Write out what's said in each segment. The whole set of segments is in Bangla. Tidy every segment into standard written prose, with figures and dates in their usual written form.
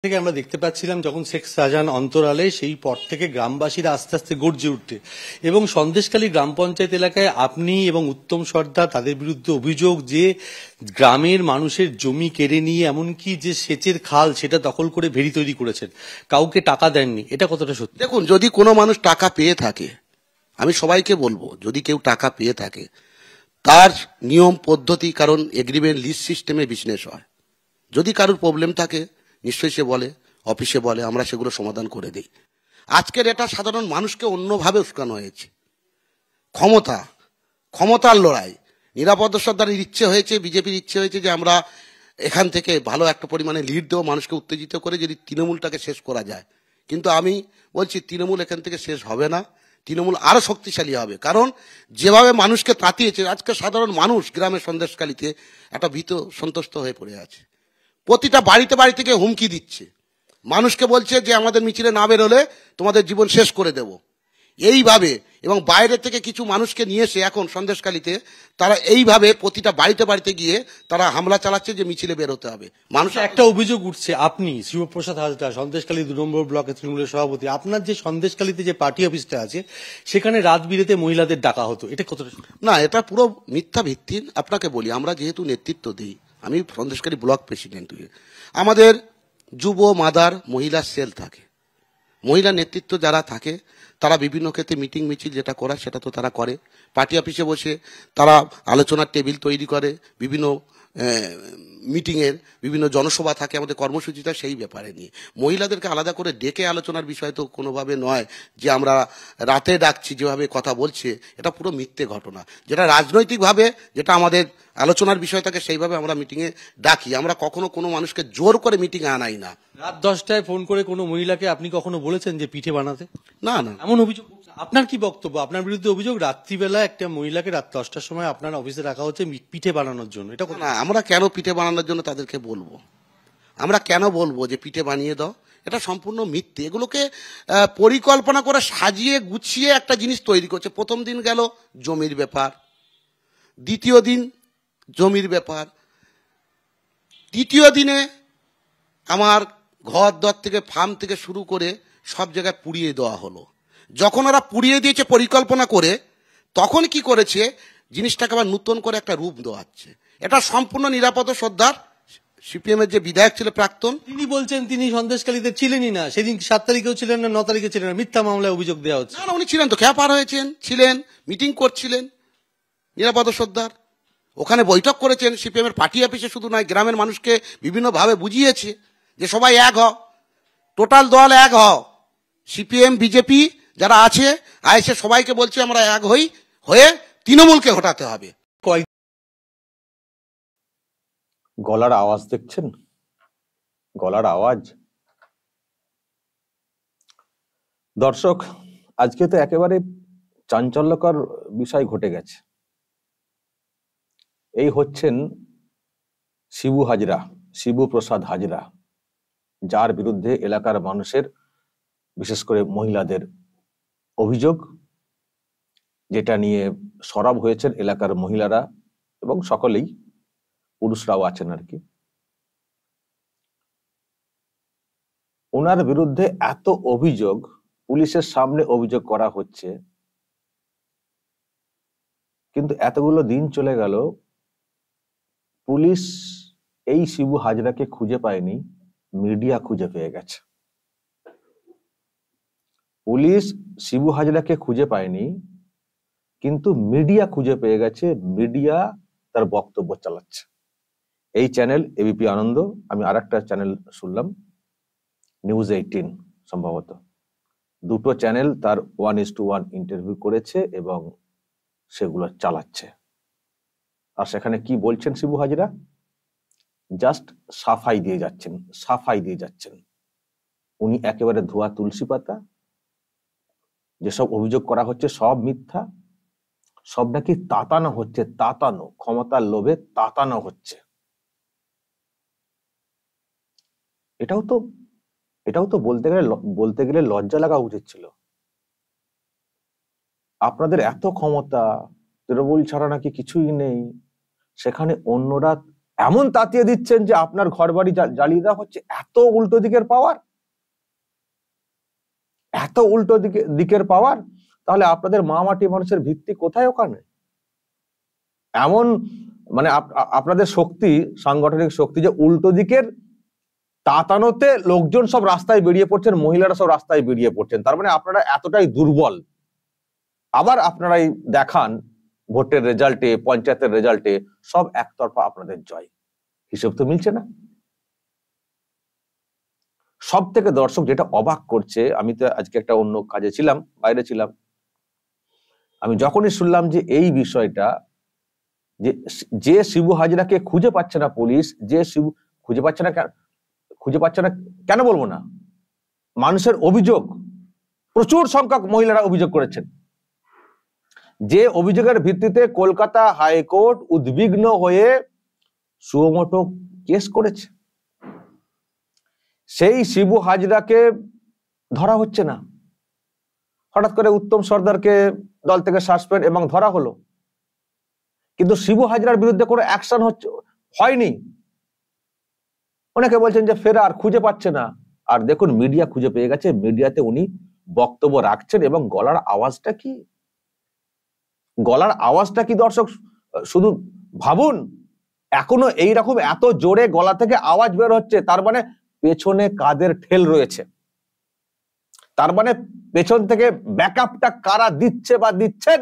থেকে আমরা দেখতে পাচ্ছিলাম যখন শেখ শাহজাহান অন্তরালে, সেই পর থেকে গ্রামবাসীরা আস্তে আস্তে গর্জে উঠতে, এবং সন্দেশখালী গ্রাম পঞ্চায়েত এলাকায় আপনি এবং উত্তম সর্দার তাদের বিরুদ্ধে অভিযোগ যে গ্রামের মানুষের জমি কেড়ে নিয়ে এমনকি যে সেচের খাল সেটা দখল করে ভেড়ি তৈরি করেছেন, কাউকে টাকা দেননি। এটা কতটা সত্যি? দেখুন, যদি কোনো মানুষ টাকা পেয়ে থাকে, আমি সবাইকে বলবো, যদি কেউ টাকা পেয়ে থাকে তার নিয়ম পদ্ধতি, কারণ এগ্রিমেন্ট লিস্ট সিস্টেমে বিজনেস হয়। যদি কারোর প্রবলেম থাকে নিশ্চয়ই সে বলে, অফিসে বলে, আমরা সেগুলো সমাধান করে দিই। আজকের এটা সাধারণ মানুষকে অন্যভাবে উস্কানো হয়েছে। ক্ষমতার লড়াই, নিরাপদ সর্দারের ইচ্ছে হয়েছে, বিজেপির ইচ্ছে হয়েছে যে আমরা এখান থেকে ভালো একটা পরিমাণে লিড দেবো, মানুষকে উত্তেজিত করে যদি তৃণমূলটাকে শেষ করা যায়। কিন্তু আমি বলছি তৃণমূল এখান থেকে শেষ হবে না, তৃণমূল আরো শক্তিশালী হবে। কারণ যেভাবে মানুষকে তাতিয়েছে, আজকে সাধারণ মানুষ গ্রামের সন্দেশখালীতে একটা ভীত সন্তুষ্ট হয়ে পড়ে আছে। প্রতিটা বাড়িতে বাড়িতে গিয়ে হুমকি দিচ্ছে, মানুষকে বলছে যে আমাদের মিছিলে না বেরোলে তোমাদের জীবন শেষ করে দেব। এইভাবে, এবং বাইরে থেকে কিছু মানুষকে নিয়ে এসে এখন সন্দেশখালীতে তারা এইভাবে প্রতিটা বাড়িতে বাড়িতে গিয়ে তারা হামলা চালাচ্ছে যে মিছিলে বের হতে হবে। মানুষ একটা অভিযোগ উঠছে, আপনি শিবপ্রসাদ হাজরা, সন্দেশখালী 2 নম্বর ব্লকের তৃণমূলের সভাপতি, আপনার যে সন্দেশখালীতে যে পার্টি অফিসটা আছে সেখানে রাত বিরেতে মহিলাদের ডাকা হতো, এটা কতটা? না, এটা পুরো মিথ্যা ভিত্তির। আপনাকে বলি, আমরা যেহেতু নেতৃত্ব দিই, আমি সন্দেশখালী ব্লক প্রেসিডেন্ট, আমাদের যুব মাদার মহিলা সেল থাকে, মহিলা নেতৃত্ব যারা থাকে তারা বিভিন্ন ক্ষেত্রে মিটিং মিছিল যেটা করার সেটা তো তারা করে। পার্টি অফিসে বসে তারা আলোচনার টেবিল তৈরি করে, বিভিন্ন মিটিংয়ের বিভিন্ন জনসভা থাকে, আমাদের কর্মসূচিটা সেই ব্যাপারে নিয়ে। মহিলাদেরকে আলাদা করে ডেকে আলোচনার বিষয় তো কোনোভাবে নয় যে আমরা রাতে ডাকছি, যেভাবে কথা বলছে এটা পুরো মিথ্যে ঘটনা। যেটা রাজনৈতিকভাবে যেটা আমাদের আলোচনার বিষয় থাকে সেইভাবে আমরা মিটিংয়ে ডাকি। আমরা কখনো কোনো মানুষকে জোর করে মিটিংয়ে আনাই না। রাত 10টায় ফোন করে কোনো মহিলাকে আপনি কখনো বলেছেন যে পিঠে বানাতে? না না, এমন অভিযোগ আপনার কি বক্তব্য? আপনার বিরুদ্ধে অভিযোগ রাত্রিবেলা একটা মহিলাকে রাত 10টার সময় আপনার অফিসে রাখা হচ্ছে পিঠে বানানোর জন্য। এটা না, আমরা কেন পিঠে বানানোর জন্য তাদেরকে বলবো? আমরা কেন বলবো যে পিঠে বানিয়ে দাও? এটা সম্পূর্ণ মিথ্যে। এগুলোকে পরিকল্পনা করে সাজিয়ে গুছিয়ে একটা জিনিস তৈরি করছে। প্রথম দিন গেল জমির ব্যাপার, দ্বিতীয় দিন জমির ব্যাপার, তৃতীয় দিনে আমার ঘর দর থেকে ফার্ম থেকে শুরু করে সব জায়গায় পুড়িয়ে দেওয়া হলো। যখন ওরা পুড়িয়ে দিয়েছে পরিকল্পনা করে, তখন কি করেছে, জিনিসটাকে আবার নতুন করে একটা রূপ দেওয়াচ্ছে। এটা সম্পূর্ণ নিরাপদ সর্দার, সিপিএম এর যে বিধায়ক ছিল প্রাক্তন, তিনি বলছেন তিনি সন্দেশখালীতে ছিলেনই না, সেদিন 7 তারিখেও ছিলেন না, 9 তারিখে ছিলেন না, মিথ্যা মামলায় অভিযোগ দেওয়া হচ্ছে। না, উনি ছিলেন তো, খেয়া পার হয়েছেন, ছিলেন, মিটিং করছিলেন নিরাপদ সর্দার, ওখানে বৈঠক করেছেন। সিপিএম এর পার্টি অফিসে শুধু নয়, গ্রামের মানুষকে বিভিন্নভাবে বুঝিয়েছে যে সবাই এক হও, টোটাল দল এক হও, সিপিএম বিজেপি যারা আছে আইসে সবাইকে বলছে আমরা এক হয়ে তৃণমূলকে হটাতে হবে। গলার আওয়াজ দেখছেন, গলার আওয়াজ। দর্শক, আজকে তো একেবারে চাঞ্চল্যকর বিষয় ঘটে গেছে। এই হচ্ছেন শিবু প্রসাদ হাজরা, যার বিরুদ্ধে এলাকার মানুষের, বিশেষ করে মহিলাদের অভিযোগ, যেটা নিয়ে সরব হয়েছেন এলাকার মহিলারা এবং সকলেই, পুরুষরাও আছেন আর কি। ওনার বিরুদ্ধে এত অভিযোগ, পুলিশের সামনে অভিযোগ করা হচ্ছে, কিন্তু এতগুলো দিন চলে গেল, পুলিশ এই শিবু হাজরাকে খুঁজে পায়নি, মিডিয়া খুঁজে পেয়ে গেছে। পুলিশ শিবু হাজরাকে খুঁজে পায়নি, কিন্তু মিডিয়া খুঁজে পেয়ে গেছে, মিডিয়া তার বক্তব্য চালাচ্ছে। এই চ্যানেল এবিপি আনন্দ, আমি আরেকটা চ্যানেল শুনলাম নিউজ 18 সম্ভবত, দুটো চ্যানেল তার 1:1 ইন্টারভিউ করেছে এবং সেগুলো চালাচ্ছে। আর সেখানে কি বলছেন শিবু হাজরা? জাস্ট সাফাই দিয়ে যাচ্ছেন। উনি একেবারে ধোয়া তুলসী পাতা, যেসব অভিযোগ করা হচ্ছে সব মিথ্যা, সব নাকি তাতানো হচ্ছে, ক্ষমতার লোভে তাতানো হচ্ছে। এটাও তো বলতে গেলে লজ্জা লাগা উচিত ছিল। আপনাদের এত ক্ষমতা, তৃণমূল ছাড়া নাকি কিছুই নেই, সেখানে অন্যরা এমন তাতিয়ে দিচ্ছেন যে আপনার ঘর বাড়ি জ্বালিয়ে দেওয়া হচ্ছে। এত উল্টো দিকের পাওয়ার, এত উল্টো দিকের পাওয়ার, তাহলে আপনাদের মা মাটি মানুষের ভিত্তি কোথায় ওখানে? এমন মানে আপনাদের শক্তি, সাংগঠনিক শক্তি, যে উল্টো দিকের তাতানোতে লোকজন সব রাস্তায় বেরিয়ে পড়ছেন, মহিলারা সব রাস্তায় বেরিয়ে পড়ছেন। তার মানে আপনারা এতটাই দুর্বল। আবার আপনারাই দেখান ভোটের রেজাল্টে, পঞ্চায়েতের রেজাল্টে সব একতরফা আপনাদের জয়। হিসেব তো মিলছে না। সব থেকে দর্শক যেটা অবাক করছে, আমি তো আজকে একটা অন্য কাজে ছিলাম, বাইরে ছিলাম, আমি যখনই শুনলাম যে এই বিষয়টা, যে শিবু হাজরাকে খুঁজে পাচ্ছে না পুলিশ, যে শিবু খুঁজে পাচ্ছে না কেন বলবো না, মানুষের অভিযোগ, প্রচুর সংখ্যক মহিলারা অভিযোগ করেছেন, যে অভিযোগের ভিত্তিতে কলকাতা হাইকোর্ট উদ্বিগ্ন হয়ে সুমোটো কেস করেছে, সেই শিবু হাজরাকে ধরা হচ্ছে না। হঠাৎ করে উত্তম সর্দারকে দল থেকে সাসপেন্ড এবং ধরা হলো, কিন্তু শিবু হাজরার বিরুদ্ধে কোনো অ্যাকশন হয়নি। অনেকে বলছেন যে ফেরার, খুঁজে পাচ্ছে না। আর দেখুন, মিডিয়া খুঁজে পেয়ে গেছে, মিডিয়াতে উনি বক্তব্য রাখছেন, এবং গলার আওয়াজটা কি, গলার আওয়াজটা কি দর্শক শুধু ভাবুন, এখনো এইরকম এত জোরে গলা থেকে আওয়াজ বের হচ্ছে, তার মানে পেছনে কাদের ঠেল রয়েছে, তার মানে পেছন থেকে ব্যাকআপটা কারা দিচ্ছে বা দিচ্ছেন,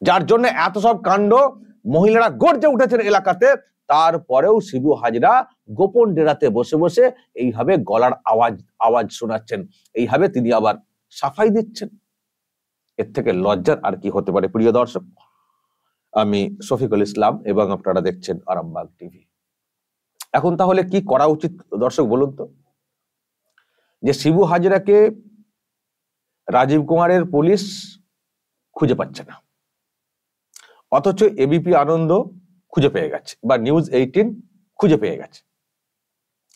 যার জন্য এত সব কাণ্ড। মহিলারা গর্জে উঠেছেন এলাকাতে, তারপরেও শিবু হাজরা গোপন ডেরাতে বসে বসে এইভাবে গলার আওয়াজ শোনাচ্ছেন, এইভাবে তিনি আবার সাফাই দিচ্ছেন। এর থেকে লজ্জার আর কি হতে পারে? প্রিয় দর্শক, আমি শফিকুল ইসলাম এবং আপনারা দেখছেন আরামবাগ টিভি। এখন তাহলে কি করা উচিত দর্শক বলুন তো? যে শিবু হাজরাকে রাজীব কুমারের পুলিশ খুঁজে পাচ্ছে না, অথচ এবিপি আনন্দ খুঁজে পেয়ে গেছে, বা নিউজ 18 খুঁজে পেয়ে গেছে।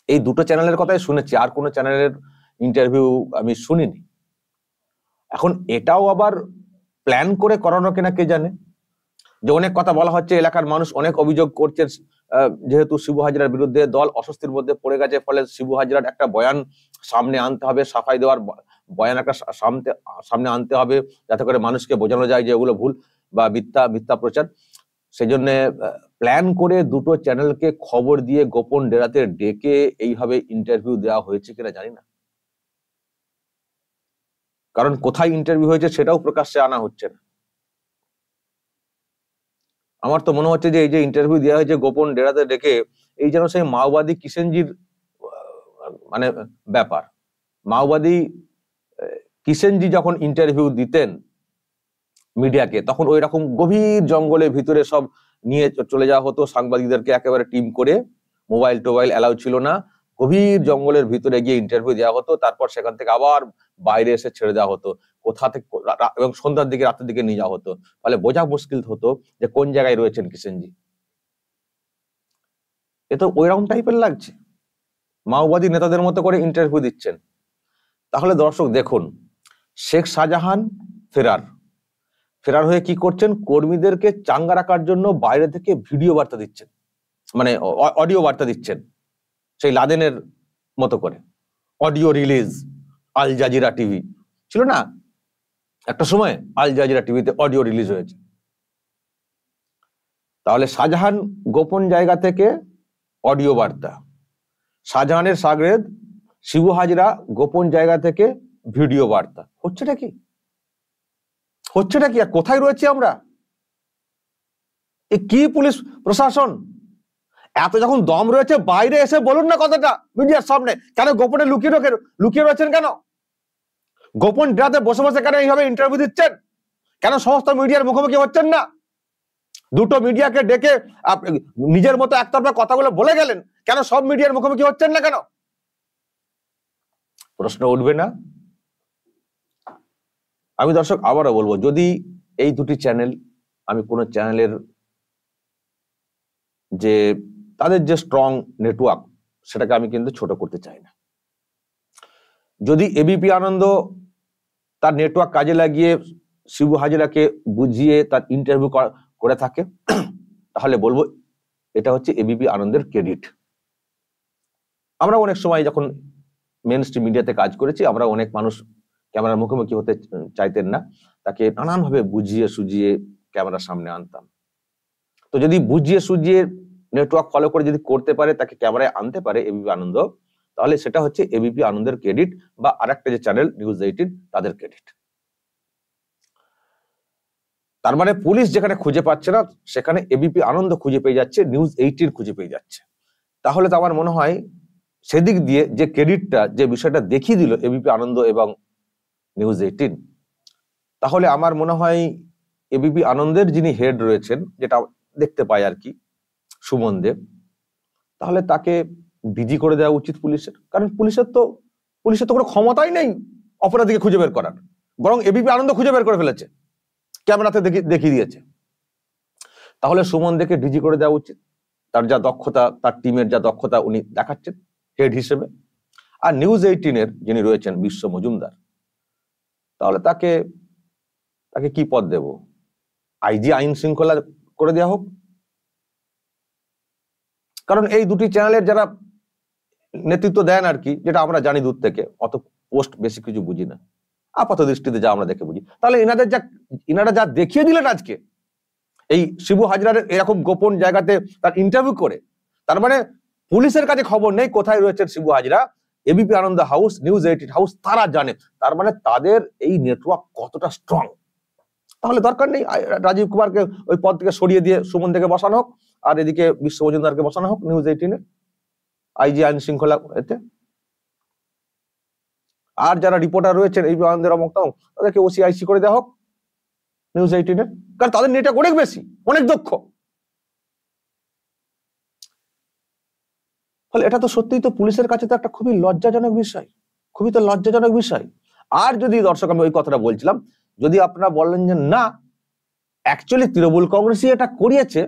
এই দুটো চ্যানেলের কথাই শুনেছি, আর কোনো চ্যানেলের ইন্টারভিউ আমি শুনিনি। এখন এটাও আবার প্ল্যান করে করানো কিনা কে জানে। যে অনেক কথা বলা হচ্ছে, এলাকার মানুষ অনেক অভিযোগ করছে, যেহেতু শিবু হাজরার বিরুদ্ধে দল অস্বস্তির মধ্যে পড়ে গেছে, ফলে শিবু হাজরার একটা বয়ান সামনে আনতে হবে, সাফাই দেওয়ার বয়ান একটা সামনে আনতে হবে, যাতে করে মানুষকে বোঝানো যায় যে ওগুলো ভুল বা মিথ্যা প্রচার। সেজন্য প্ল্যান করে দুটো চ্যানেলকে খবর দিয়ে গোপন ডেরাতে ডেকে এইভাবে ইন্টারভিউ দেওয়া হয়েছে কিনা জানি না। কারণ কোথায় ইন্টারভিউ হয়েছে সেটাও প্রকাশ্যে আনা হচ্ছে না। আমার তো মনে হচ্ছে যে এই যে ইন্টারভিউ দেওয়া হয়েছে গোপন ডেরাতে ডেকে, এই যেন সেই মাওবাদী কিষেনজির মানে ব্যাপার। মাওবাদী কিষেনজি যখন ইন্টারভিউ দিতেন মিডিয়াকে, তখন ওই রকম গভীর জঙ্গলের ভিতরে সব নিয়ে চলে যাওয়া হতো সাংবাদিকদেরকে, একেবারে টিম করে, মোবাইল টোবাইল অ্যালাউ ছিল না, গভীর জঙ্গলের ভিতরে গিয়ে ইন্টারভিউ দেওয়া হতো, তারপর সেখান থেকে আবার বাইরে এসে ছেড়ে দেওয়া হতো, কোথা থেকে, এবং সন্ধ্যার দিকে, রাতের দিকে নিয়ে যাওয়া হতো। ফলে বোঝা মুশকিল হতো যে কোন জায়গায় রয়েছেন কিষেনজি। এ তো ওইরকম টাইপের লাগছে, মাওবাদী নেতাদের মতো করে ইন্টারভিউ দিচ্ছেন। তাহলে দর্শক দেখুন, শেখ শাহজাহান ফেরার হয়ে কি করছেন? কর্মীদেরকে চাঙ্গা রাখার জন্য বাইরে থেকে ভিডিও বার্তা দিচ্ছেন, মানে অডিও বার্তা দিচ্ছেন, সেই লাদেনের মতো করে audio release. Al Jazeera TV ছিল না একটা সময়, আল জাজিরা টিভিতে অডিও রিলিজ হয়েছে। তাহলে শাহজাহান গোপন জায়গা থেকে অডিও বার্তা, শাহজাহানের সাগরেদ শিবু হাজরা গোপন জায়গা থেকে ভিডিও বার্তা। হচ্ছেটা কি? আর কোথায় রয়েছে আমরা? এ কি পুলিশ প্রশাসন? এত যখন দম রয়েছে, বাইরে এসে বলুন না কথাটা মিডিয়ার সামনে। কেন গোপনে লুকিয়ে রয়েছেন? কেন গোপন ডেরাতে বসে বসে কেন এইভাবে ইন্টারভিউ দিচ্ছেন? কেন সমস্ত মিডিয়ার মুখোমুখি হচ্ছেন না? দুটো মিডিয়াকে ডেকে নিজের মতো একতরফা কথাগুলো বলে গেলেন, কেন সব মিডিয়ার মুখোমুখি হচ্ছেন না? কেন প্রশ্ন উঠবে না? আমি দর্শক আবারও বলবো, যদি এই দুটি চ্যানেল, আমি কোনো চ্যানেলের যে তাদের যে স্ট্রং নেটওয়ার্ক, সেটাকে আমি কিন্তু ছোট করতে চাই না। যদি এবিপি আনন্দ তার নেটওয়ার্ক কাজে লাগিয়ে শিবু হাজরাকে বুঝিয়ে তার ইন্টারভিউ করে থাকে, তাহলে বলবো এটা হচ্ছে এবিপি আনন্দের ক্রেডিট। আমরা অনেক সময় যখন মেন স্ট্রিম মিডিয়াতে কাজ করেছি, আমরা অনেক মানুষ ক্যামেরার মুখোমুখি হতে চাইতেন না, তাকে নানানভাবে বুঝিয়ে সুঝিয়ে ক্যামেরার সামনে আনতাম। তো যদি বুঝিয়ে সুঝিয়ে নেটওয়ার্ক ফলো করে যদি করতে পারে, তাকে ক্যামেরায় আনতে পারে এবিপি আনন্দ, তাহলে সেটা হচ্ছে এবিপি আনন্দের ক্রেডিট, বা আরেকটা যে চ্যানেল নিউজ 18 তাদের ক্রেডিট। তার মানে পুলিশ যেখানে খুঁজে পাচ্ছে না, সেখানে এবিপি আনন্দ খুঁজে পেয়ে যাচ্ছে, নিউজ 18 খুঁজে পেয়ে যাচ্ছে। তাহলে তো আমার মনে হয় সেদিক দিয়ে যে ক্রেডিটটা, যে বিষয়টা দেখিয়ে দিল এবিপি আনন্দ এবং নিউজ 18, তাহলে আমার মনে হয় এবিপি আনন্দের যিনি হেড রয়েছেন, যেটা দেখতে পাই আর কি, সুমন দেব, তাহলে তাকে ডিজি করে দেওয়া উচিত পুলিশের। কারণ পুলিশের তো কোনো ক্ষমতাই নেই অপরাধীকে খুঁজে বের করার, বরং এবিপি আনন্দ খুঁজে বের করে ফেলেছে, ক্যামেরাতে দেখিয়ে দিয়েছে। তাহলে সুমন দেবকে ডিজি করে দেওয়া উচিত। তার যা দক্ষতা, তার টিমের যা দক্ষতা উনি দেখাচ্ছেন হেড হিসেবে। আর নিউজ 18 যিনি রয়েছেন বিশ্ব মজুমদার, তাহলে তাকে কি পদ দেব? আইজি আইন শৃঙ্খলা করে দেওয়া হোক। কারণ এই দুটি চ্যানেলের যারা নেতৃত্ব দেন আর কি, যেটা আমরা জানি দূর থেকে, অত পোস্ট বেশি কিছু বুঝি না, আপাত দৃষ্টিতে যা আমরা দেখে বুঝি, তাহলে এনারা যা দেখিয়ে দিলেন আজকে এই শিবু হাজরার এরকম গোপন জায়গাতে তার ইন্টারভিউ করে, তার মানে পুলিশের কাছে খবর নেই কোথায় রয়েছে শিবু হাজরা, এবিপি আনন্দ হাউস, নিউজ 18 হাউস তারা জানে। তার মানে তাদের এই নেটওয়ার্ক কতটা স্ট্রং। তাহলে দরকার নেই রাজীব কুমারকে ওই পদ থেকে সরিয়ে দিয়ে সুমন থেকে বসানো হোক, আর এদিকে বিশ্ব মজুমদারকে বসানো হোক নিউজ 18 আইজি আইন শৃঙ্খলা এতে। আর যারা রিপোর্টার রয়েছেন এই আনন্দের অমুক তাদেরকে ওসিআইসি করে দেওয়া হোক নিউজ 18, কারণ তাদের নেটওয়ার্ক অনেক বেশি, অনেক দক্ষ। ফলে এটা তো সত্যিই তো পুলিশের কাছে তো একটা খুবই লজ্জাজনক বিষয়, খুবই তো লজ্জাজনক বিষয়। আর যদি দর্শক, আমি ওই কথাটা বলছিলাম, যদি আপনারা বললেন যে না অ্যাকচুয়ালি তৃণমূল কংগ্রেসই এটা করিয়েছে,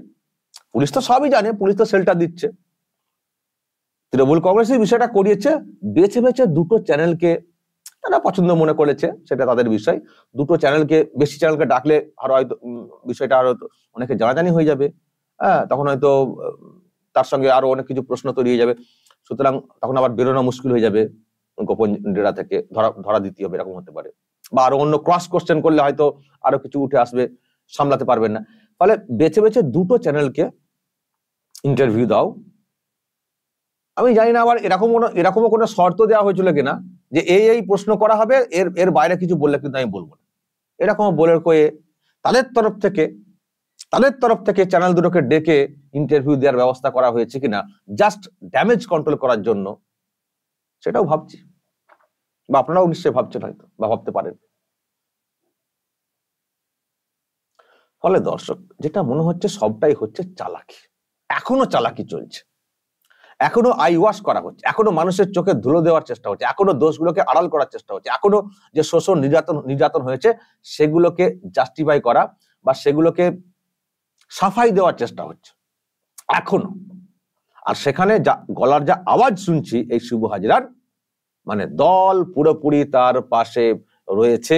পুলিশ তো সবই জানে, পুলিশ তো শেল্টার দিচ্ছে, তৃণমূল কংগ্রেসই বিষয়টা করিয়েছে, বেছে বেছে দুটো চ্যানেলকে তারা পছন্দ মনে করেছে, সেটা তাদের বিষয়। দুটো চ্যানেলকে, বেশি চ্যানেলকে ডাকলে আরো হয়তো বিষয়টা আরো অনেকে জানাজানি হয়ে যাবে, হ্যাঁ, তখন হয়তো তার সঙ্গে আরো অনেক কিছু প্রশ্ন তৈরি হয়ে যাবে। সুতরাং তখন আবার বেরোনো মুশকিল হয়ে যাবে, গোপন ডেরা থেকে ধরা দিতে হবে, এরকম হতে পারে। বা আরো অন্য ক্রস কোশ্চেন করলে হয়তো আরো কিছু উঠে আসবে, সামলাতে পারবেন না। ফলে বেছে বেছে দুটো চ্যানেলকে ইন্টারভিউ দাও। আমি জানি না আবার এরকমও কোনো শর্ত দেওয়া হয়েছিল কিনা যে এই প্রশ্ন করা হবে, এর বাইরে কিছু বললে কিন্তু আমি বলবো না, এরকম বলে কয়ে তাদের তরফ থেকে চ্যানেল দুটোকে ডেকে ইন্টারভিউ দেওয়ার ব্যবস্থা করা হয়েছে কিনা, জাস্ট ড্যামেজ কন্ট্রোল করার জন্য, সেটাও ভাবছি, বা আপনারাও নিশ্চয়ই ভাবছেন হয়তো, বা ভাবতে পারেন। ফলে দর্শক, যেটা মনে হচ্ছে সবটাই হচ্ছে চালাকি, এখনো চালাকি চলছে, এখনো আই ওয়াশ করা হচ্ছে, এখনো মানুষের চোখে ধুলো দেওয়ার চেষ্টা হচ্ছে, এখনো দোষগুলোকে আড়াল করার চেষ্টা হচ্ছে, এখনো যে শোষণ নির্যাতন হয়েছে সেগুলোকে জাস্টিফাই করা বা সেগুলোকে সাফাই দেওয়ার চেষ্টা হচ্ছে এখনো। আর সেখানে গলার যা আওয়াজ শুনছি এই শিবু হাজরার, মানে দল পুরোপুরি তার পাশে রয়েছে,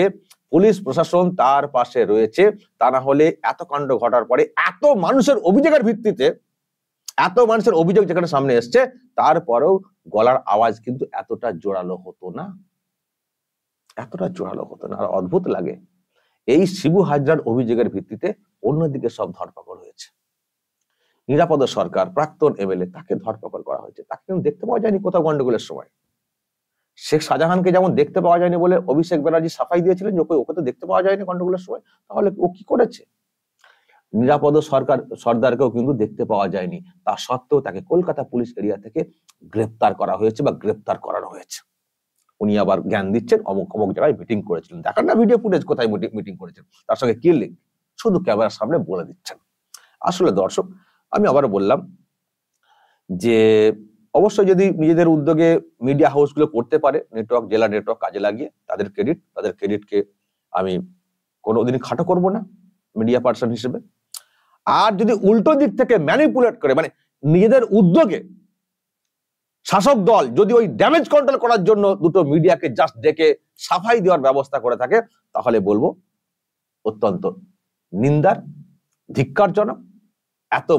পুলিশ প্রশাসন তার পাশে রয়েছে। তা না হলে এত কাণ্ড ঘটার পরে, এত মানুষের অভিযোগের ভিত্তিতে, এত মানুষের অভিযোগ যেখানে সামনে এসছে, তারপরেও গলার আওয়াজ কিন্তু এতটা জোরালো হতো না, আর অদ্ভুত লাগে, এই শিবু হাজরার অভিযোগের ভিত্তিতে অন্যদিকে সব ধরপাকড় হয়েছে। নিরাপদ সরকার, প্রাক্তন এমএলএ, তাকে ধরপাকড় করা হয়েছে, তাকে কিন্তু দেখতে পাওয়া যায়নি কোথাও গন্ডগোলের সময়। শেখ শাহজাহানকে যেমন দেখতে পাওয়া যায়নি বলে অভিষেক ব্যানার্জি সাফাই দিয়েছিলেন যে ওকে তো দেখতে পাওয়া যায়নি গন্ডগোলের সময়, তাহলে ও কি করেছে? নিরাপদ সর্দারকেও কিন্তু দেখতে পাওয়া যায়নি, তা সত্ত্বেও তাকে কলকাতা পুলিশ এরিয়া থেকে গ্রেপ্তার করা হয়েছে বা গ্রেপ্তার করানো হয়েছে। উনি আবার জ্ঞান দিচ্ছেন অমুক জায়গায় মিটিং করেছিলেন, দেখান না ভিডিও ফুটেজ কোথায় মিটিং করেছেন, তার সঙ্গে কি লিঙ্ক, শুধু ক্যামেরার সামনে বলে দিচ্ছেন। আসলে দর্শক, আমি আবারও বললাম যে অবশ্যই যদি নিজেদের উদ্যোগে মিডিয়া হাউসগুলো করতে পারে, জেলা নেটওয়ার্ক কাজে লাগিয়ে, তাদের ক্রেডিটকে আমি কোনোদিন খাটো করব না মিডিয়া পার্সন হিসেবে। আর যদি উল্টো দিক থেকে ম্যানিপুলেট করে, মানে নিজেদের উদ্যোগে শাসক দল যদি ওই ড্যামেজ কন্ট্রোল করার জন্য দুটো মিডিয়াকে জাস্ট ডেকে সাফাই দেওয়ার ব্যবস্থা করে থাকে, তাহলে বলবো অত্যন্ত নিন্দার, ধিক্কারজনক এত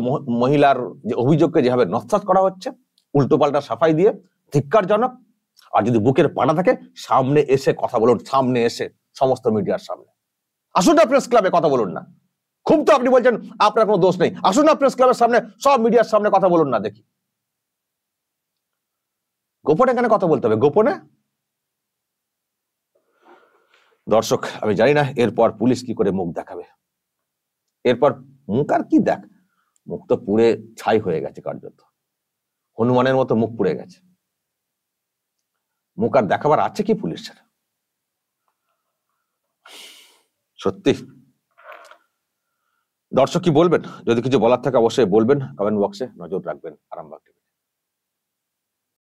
মহিলার যে অভিযোগকে যেভাবে নস্যাৎ করা হচ্ছে উল্টোপাল্টা সাফাই দিয়ে, ধিক্কারজনক। আর যদি বুকের পাটা থাকে সামনে এসে কথা বলুন, সামনে এসে সমস্ত মিডিয়ার সামনে আসুন না, প্রেস ক্লাবে কথা বলুন না। খুব তো আপনি বলছেন আপনার কোনো দোষ নেই, আসুন না প্রেস ক্লাবের সামনে, সব মিডিয়ার সামনে কথা বলুন না, দেখি। গোপনে কেন কথা বলতে হবে? গোপনে? দর্শক, আমি জানি না এরপর পুলিশ কি করে মুখ দেখাবে। এরপর মুখ আর কি দেখ, মুখ তো পুড়ে ছাই হয়ে গেছে, কার্যত হনুমানের মতো মুখ পুড়ে গেছে। মুখ আর দেখাবার আছে কি পুলিশের? সত্যি। দর্শক কি বলবেন? যদি কিছু বলার থাকে অবশ্যই বলবেন, কমেন্ট বক্সে নজর রাখবেন আরামবাগ।